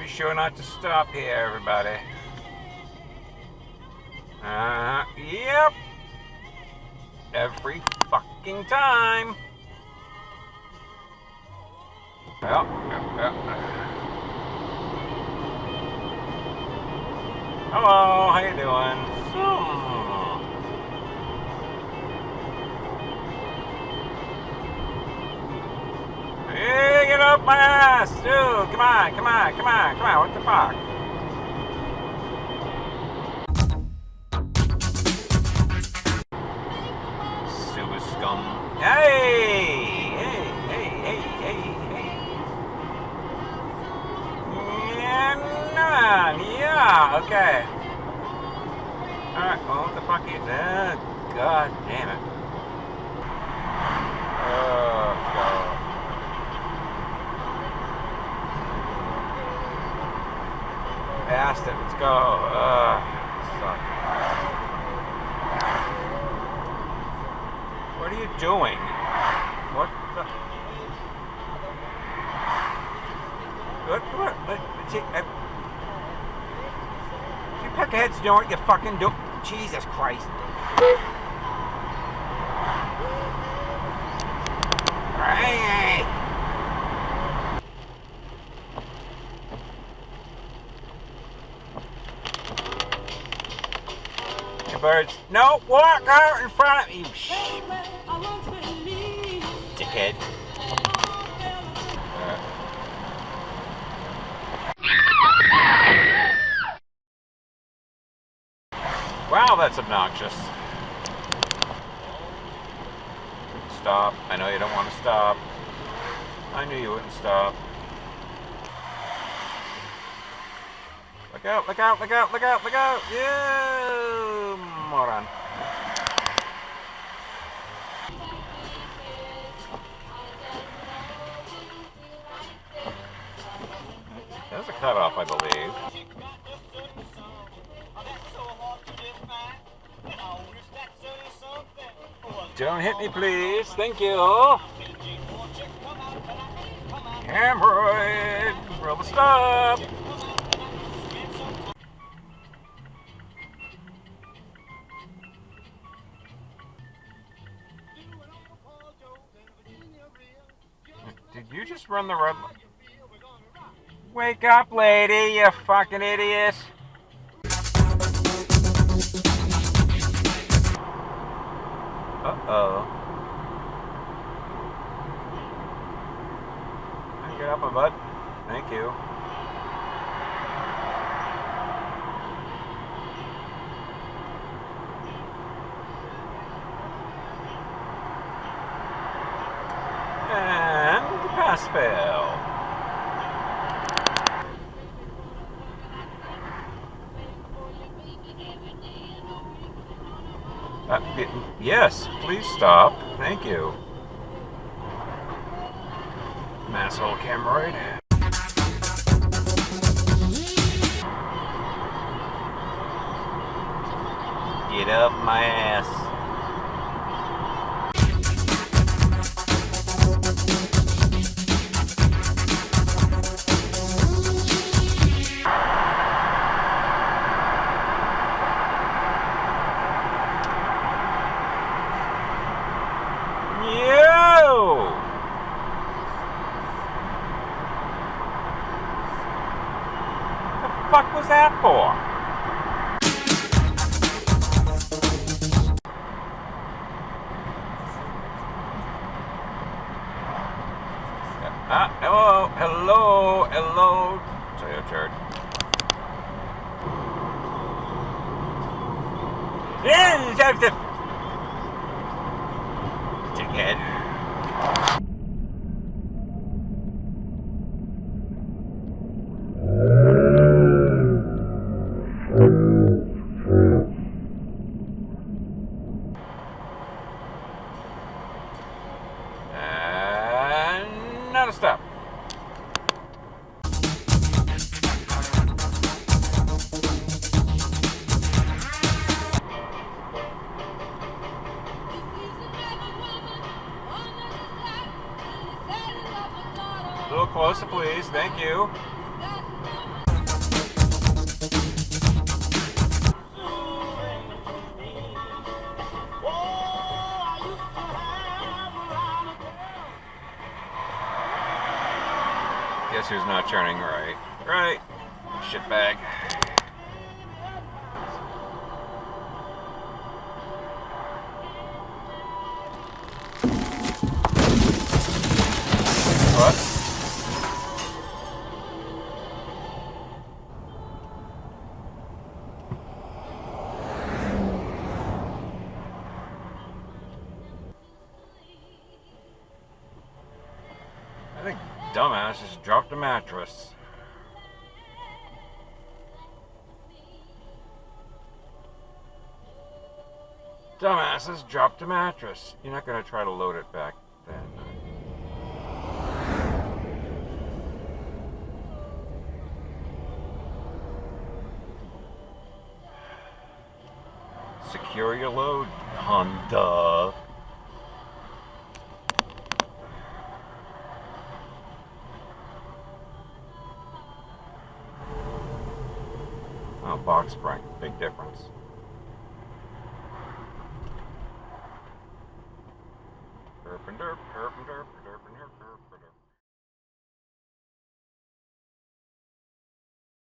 be sure not to stop here, everybody. Yep. Every fucking time. Well. Hello, how you doing? Hey, get up my ass! Dude, come on, what the fuck? Super scum. Hey! Yeah, okay. Alright, well, what the fuck is that? God damn it. Oh, God. Past it, let's go. Suck. What are you doing? What the... What? You peckerheads know what you fucking do. Jesus Christ. Right. Hey, birds. No, walk out in front of me, you dickhead. Wow, that's obnoxious. Stop. I know you don't want to stop. I knew you wouldn't stop. Look out, look out, look out, look out, look out! You moron. There's a cutoff, I believe. Don't hit me, please. Thank you. Hemorrhoid. Roll the stop. Did you just run the red light? Wake up, lady, you fucking idiot. Uh-oh. Get up, my butt. Thank you. And pass fail. Yes, please stop. Thank you. Asshole Camroid. Get up my ass. What the fuck was that for? Hello. Sorry, I'm tired. Dickhead. Not a stop. A little closer, please. Thank you. Guess who's not turning right? Right. Shitbag. What? I think dumbass just dropped a mattress. Dumbass has dropped a mattress. You're not gonna try to load it back then. Secure your load, Honda. Oh, box spring. Big difference. Perpendicular, perpendicular.